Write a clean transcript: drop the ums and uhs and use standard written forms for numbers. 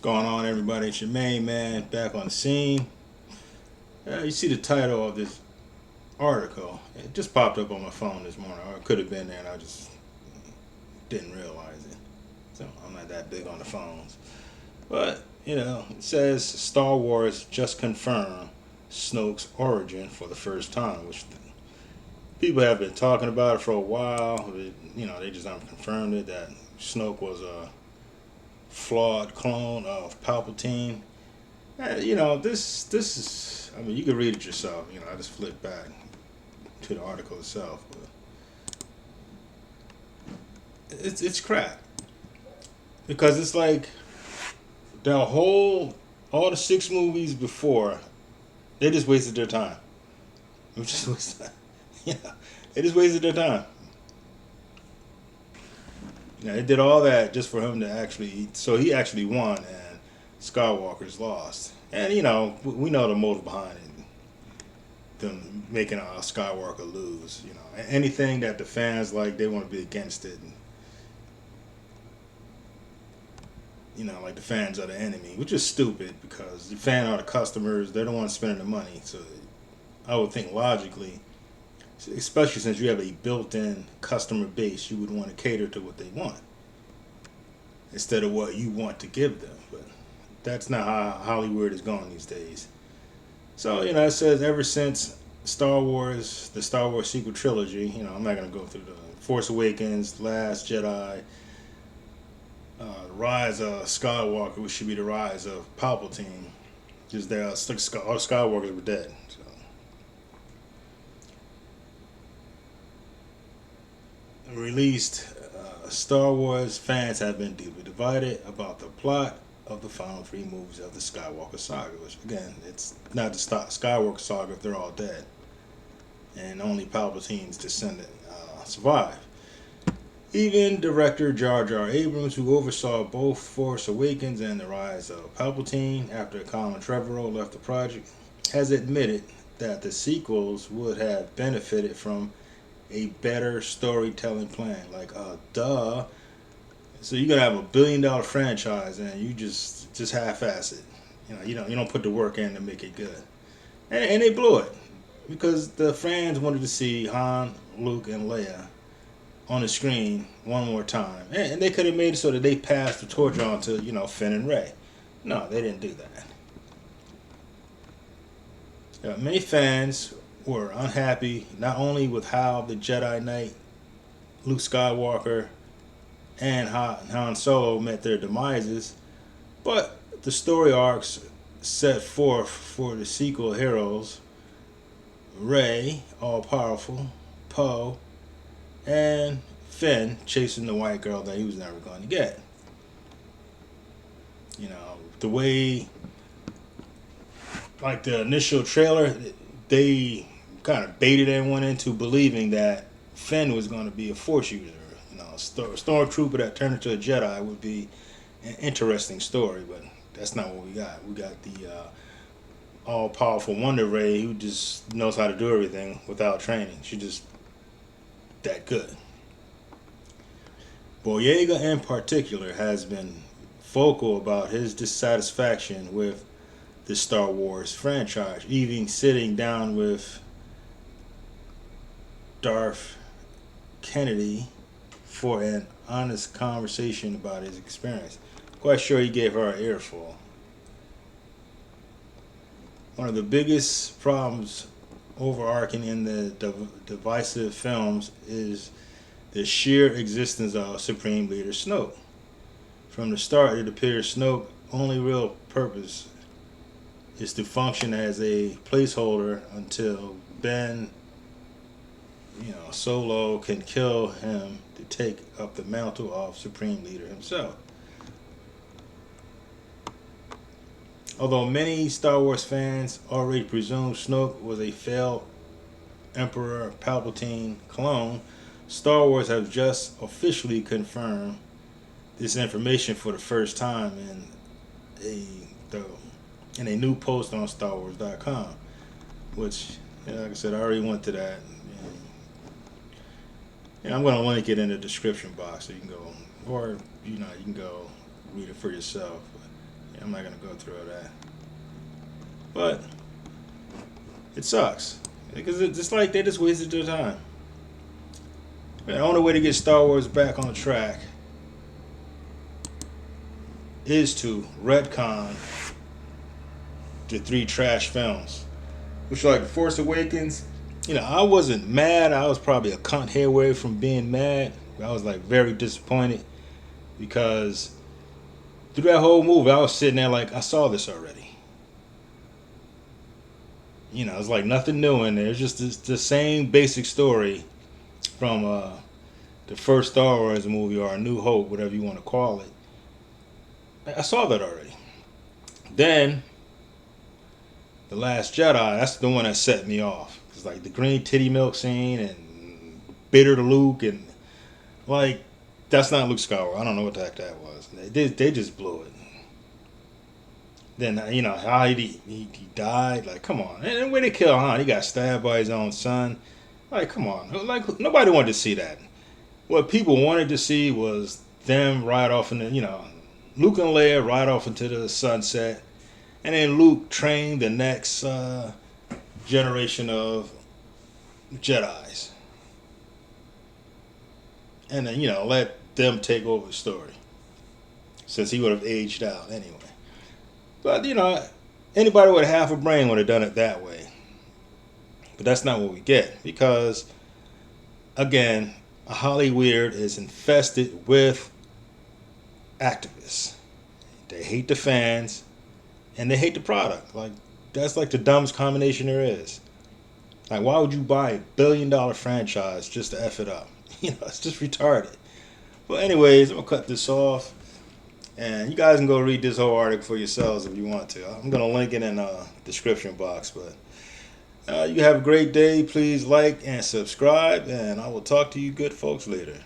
Going on, everybody? It's your main man back on the scene. You see the title of this article. It just popped up on my phone this morning. Or it could have been there and I just didn't realize it. So I'm not that big on the phones. But, it says Star Wars just confirmed Snoke's origin for the first time, which people have been talking about it for a while. They just haven't confirmed it that Snoke was a flawed clone of Palpatine. This is. I mean, you can read it yourself. I just flipped back to the article itself, but it's crap because it's like all the six movies before, they just wasted their time. It just wasted. Yeah, they just wasted their time. They did all that just for him to actually. So he actually won, and Skywalker's lost. And we know the motive behind it, them making Skywalker lose. Anything that the fans like, they want to be against it. Like the fans are the enemy, which is stupid because the fan are the customers. They're the ones spending the money. So I would think logically, especially since you have a built-in customer base, you would want to cater to what they want instead of what you want to give them. But that's not how Hollywood is going these days. So, it says ever since Star Wars, the Star Wars sequel trilogy, I'm not going to go through the Force Awakens, Last Jedi, the Rise of Skywalker, which should be the Rise of Palpatine, because all the Skywalkers were dead. So. Released, Star Wars fans have been deeply divided about the plot of the final three movies of the Skywalker saga, which again, it's not the Skywalker saga if they're all dead, and only Palpatine's descendant survived. Even director Jar Jar Abrams, who oversaw both Force Awakens and The Rise of Palpatine after Colin Trevorrow left the project, has admitted that the sequels would have benefited from a better storytelling plan. Like, duh. So you're gonna have $1 billion franchise and you just half-ass it. You don't put the work in to make it good, and they blew it because the fans wanted to see Han, Luke, and Leia on the screen one more time, and they could have made it so that they passed the torch on to Finn and Rey. No, they didn't do that. Many fans were unhappy not only with how the Jedi Knight, Luke Skywalker, and Han Solo met their demises, but the story arcs set forth for the sequel heroes, Rey, all-powerful, Poe, and Finn chasing the white girl that he was never going to get. The way, like the initial trailer, they kind of baited everyone into believing that Finn was going to be a Force user. A stormtrooper that turned into a Jedi would be an interesting story, but that's not what we got. We got the all-powerful Wonder Ray who just knows how to do everything without training. She's just that good. Boyega in particular has been vocal about his dissatisfaction with the Star Wars franchise, even sitting down with Darth Kennedy for an honest conversation about his experience. Quite sure he gave her an earful. One of the biggest problems overarching in the divisive films is the sheer existence of Supreme Leader Snoke. From the start, it appears Snoke's only real purpose is to function as a placeholder until Ben Solo can kill him to take up the mantle of Supreme Leader himself. Although many Star Wars fans already presumed Snoke was a failed Emperor Palpatine clone, Star Wars have just officially confirmed this information for the first time in a new post on starwars.com, which, like I said, I already went to that. And I'm going to link it in the description box so you can go, or you can go read it for yourself. Yeah, I'm not gonna go through all that, but it sucks because it's like they just wasted their time. The only way to get Star Wars back on track is to retcon the three trash films, which are like Force Awakens. You know, I wasn't mad. I was probably a cunt hair away from being mad. I was like very disappointed because through that whole movie, I was sitting there like I saw this already. You know, it's like nothing new in there. It's just the same basic story from the first Star Wars movie or A New Hope, whatever you want to call it. I saw that already. Then The Last Jedi, that's the one that set me off. It's like the green titty milk scene and bitter to Luke and like that's not Luke Skywalker. I don't know what the heck that was. They just blew it. Then you know how he died. Like come on, and when they kill Han, he got stabbed by his own son. Like come on, like nobody wanted to see that. What people wanted to see was them ride off in the Luke and Leia ride off into the sunset, and then Luke train the next generation of Jedi's, and then let them take over the story since he would have aged out anyway. But anybody with half a brain would have done it that way. But that's not what we get because, again, Hollywood is infested with activists. They hate the fans and they hate the product. Like that's like the dumbest combination there is. Like why would you buy $1 billion franchise just to F it up? It's just retarded. Well, anyways, I'm gonna cut this off. And you guys can go read this whole article for yourselves if you want to. I'm going to link it in the description box. But you have a great day. Please like and subscribe. And I will talk to you good folks later.